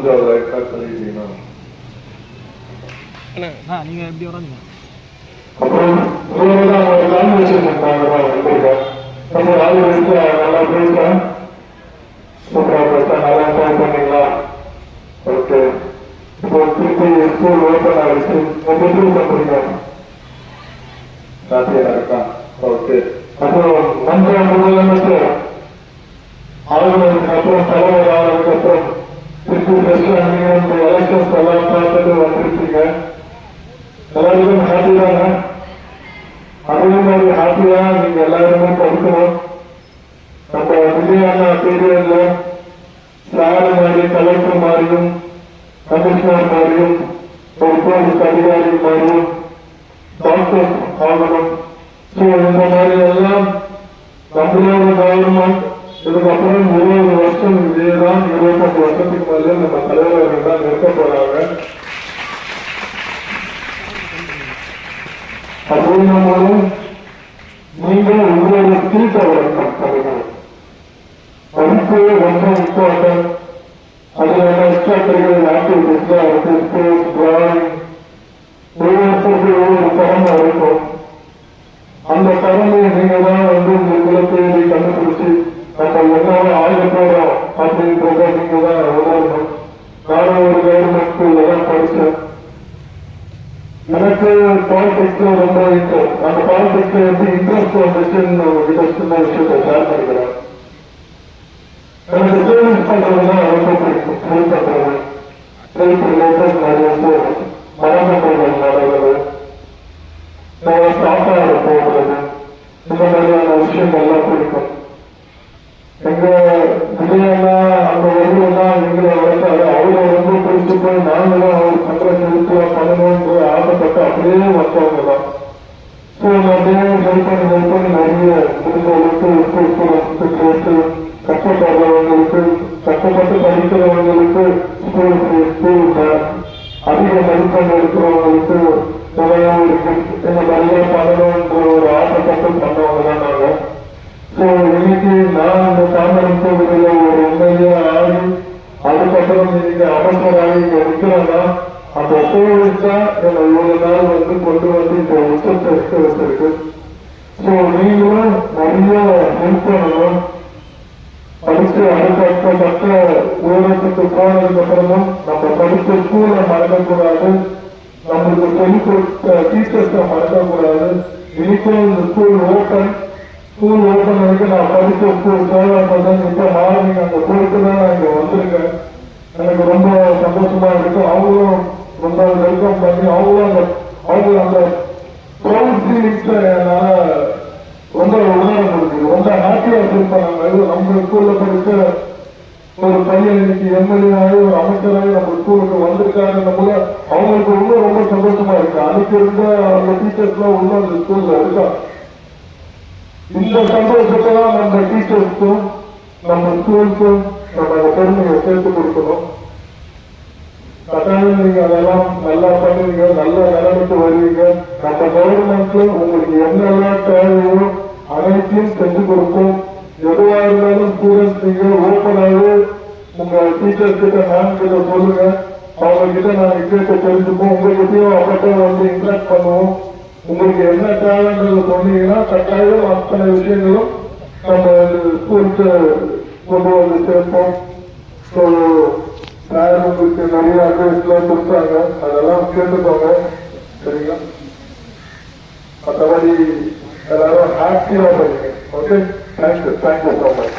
கொஞ்சம் லைட்டாக சொல்லிட்டீங்கன்னா நீங்க எப்படி வராங்க? அப்புறம் ஒரு கான்வெர்சேஷன் வந்திருக்கேன். நம்ம ஆள் வச்சு நல்லா பேசுறேன். சூப்பராக பேச நல்லா ட்ரை பண்ணீங்களா? ஓகே. இப்போ திருப்பி ஸ்கூல் ஓப்பன் ஆகிடுச்சு. எப்படி பண்ணுறீங்க? ஹாப்பியா இருக்கா? ஓகே. அப்புறம் மந்திர முதலமைச்சர் ஆளுநருக்கு அப்புறம் தலைவர் ஆளுநருக்கு அப்புறம் திருப்பி பேசுறாங்க. நீங்க இந்த எலெக்ஷன்ஸ் எல்லாம் பார்த்துட்டு வந்திருக்கீங்க. எல்லாருக்கும் ஹாப்பி தானே? அதே மாதிரி ஹாப்பியா நீங்க எல்லாருமே படிக்கணும். நம்ம விஜயானா பீரியட்ல சார் மாதிரி கலெக்டர் மாதிரியும் கமிஷனர் மாதிரியும் ஒரு போலீஸ் அதிகாரி மாதிரியும் டாக்டர் ஆகணும். ஸோ இந்த மாதிரி எல்லாம் நம்மளோட கவர்மெண்ட் இதுக்கப்புறம் 20 வருஷம் இதேதான் 25 வருஷத்துக்கு மேலே நம்ம தலைவர்கள் தான் இருக்க போறாங்க. அப்படின்னும் போது நீங்கள் உங்களோட சீட்டை வளர்க்கணும். படிப்பு ரொம்ப இம்பார்ட்டன்ட். அதுல எக்ஸ்ட்ரா கரிக்குலர் ஆக்டிவிட்டிஸ்ல அதுக்கு ஸ்போர்ட்ஸ், டிராயிங், ஒவ்வொருத்தருக்கு ஒவ்வொரு திறமை இருக்கும். அந்த திறமையை நீங்க தான் உங்களை தேடி கண்டுபிடிச்சு நம்ம எல்லாரும் ஆயுத போறோம் அப்படின்றத நீங்க தான் உணரணும். நானும் ஒரு கவர்மெண்ட் ஸ்கூல்ல தான் படிச்சேன். எனக்கு பாலிடிக்ஸ்ல ரொம்ப இன்ட்ரெஸ்ட். அந்த பாலிடிக்ஸ்ல எப்படி இன்ட்ரெஸ்ட் வந்துச்சுன்னு உங்ககிட்ட சின்ன விஷயத்தை ஷேர் பண்ணிக்கிறேன். எனக்கு சேவிங்ஸ் பண்றதுன்னா ரொம்ப பிடிக்கும். ஹெல்ப் பண்றது, ஹெல்ப் ரிலேட்டட் நிறைய மரமன்றங்கள் நடக்கிறது, சாப்பாடு போடுறது, இந்த மாதிரியான விஷயங்கள்லாம் பிடிக்கும். எங்க விஜயண்ணா அந்த ஊர்லாம் எங்களை வளர்த்தாரு. அவரை ரொம்ப பிடிச்சு போய் நாங்களும் அவர் பண்ற நிறுத்தம் பண்ணணும்னு ஆசைப்பட்டு அப்படியே வந்தவங்க தான். ஸோ அப்படியே ஹெல்ப் பண்ணி நிறைய முடிஞ்சவங்களுக்கு கேட்டு கஷ்டப்படுறவங்களுக்கு, கஷ்டப்பட்டு படிக்கிறவங்களுக்கு ஸ்கூல் அதிக மதிப்பெண் எடுக்கிறவங்களுக்கு நிறைய என்ன நிறைய பண்ணணும்ன்ற ஒரு ஆசைப்பட்டு பண்ணவங்க தான் நாங்கள். ஸோ இன்னைக்கு நான் இந்த தாமரம் கோவிலில் ஒரு உண்மையா ஆடி அதுக்கப்புறம் இன்னைக்கு அமைச்சராகி இங்க நிற்கிறேன்னா அந்த கோவில் தான் என்னை இவ்வளவு நாள் கொண்டு வந்து இந்த உச்சத்தை எடுத்து வச்சிருக்கு. ஸோ நீங்களும் நிறைய ஹெல்ப் பண்ணணும். படிச்சு அடுத்த உலகத்துக்கு போனதுக்கு அப்புறமும் நம்ம படிச்ச ஸ்கூலை மறக்கக்கூடாது. நம்மளுக்கு சொல்லிக் கொடுத்த டீச்சர்ஸை மறக்கக்கூடாது. இன்னைக்கும் இந்த ஸ்கூல் ஓப்பன் வரைக்கும் நான் படித்த ஸ்கூல் சேவை பண்ணேன். இப்ப மார்னிங் அந்த ஸ்கூலுக்கு தான் நான் இங்க வந்திருக்கேன். எனக்கு ரொம்ப சந்தோஷமா இருக்கு. அவங்களும் ரொம்ப வெல்கம் பண்ணி அவங்க அந்த ப்ரௌட் ஃபீலிங்ஸை என்னால ரொம்ப உணர முடியுது. ரொம்ப ஹாப்பியா ஃபீல் பண்ணாங்க. நம்ம ஸ்கூல்ல படிச்ச ஒரு பையன் இன்னைக்கு எம்எல்ஏ ஆகி ஒரு அமைச்சராகி நம்ம ஸ்கூலுக்கு வந்திருக்காருன்னு போல அவங்களுக்கு இன்னும் ரொம்ப சந்தோஷமா இருக்கு. அதுக்கு இருந்த அந்த டீச்சர்ஸ் எல்லாம் இன்னும் அந்த ஸ்கூல்ல இருக்கா. இந்த சந்தோஷத்தை தான் நம்ம டீச்சர்ஸ்க்கும் நம்ம ஸ்கூலுக்கும் நம்ம அந்த பெருமையை சேர்த்து கொடுக்கணும். கட்டாயம் நீங்க அதெல்லாம் நல்லா பண்ணுவீங்க, நல்ல நிலைமைக்கு வருவீங்க. நம்ம கவர்மெண்ட்ல உங்களுக்கு என்னெல்லாம் தேவையோ அனைத்தையும் செஞ்சு கொடுக்கும். எதுவா இருந்தாலும் ஸ்டூடெண்ட்ஸ் நீங்க ஓப்பனாகவே உங்க டீச்சர்ஸ் கிட்ட மேம் கிட்ட சொல்லுங்க. அவங்க கிட்ட நாங்க கேட்டு தெரிஞ்சுப்போம். உங்ககிட்டயும் அப்பதான் இன்ட்ராக்ட் பண்ணுவோம். உங்களுக்கு என்ன தேவைன்றது சொன்னீங்கன்னா கட்டாயம் அத்தனை விஷயங்களும் நம்ம ஸ்கூலுக்கு கொண்டு வந்து சேர்ப்போம். உங்களுக்கு நிறைய அட்வைஸ் எல்லாம் கொடுத்தாங்க, அதெல்லாம் கேட்டுக்கோங்க. சரிங்களா? மற்றபடி எல்லாரும் ஹாப்பியா பண்ணுங்க. Okay, thank you so much.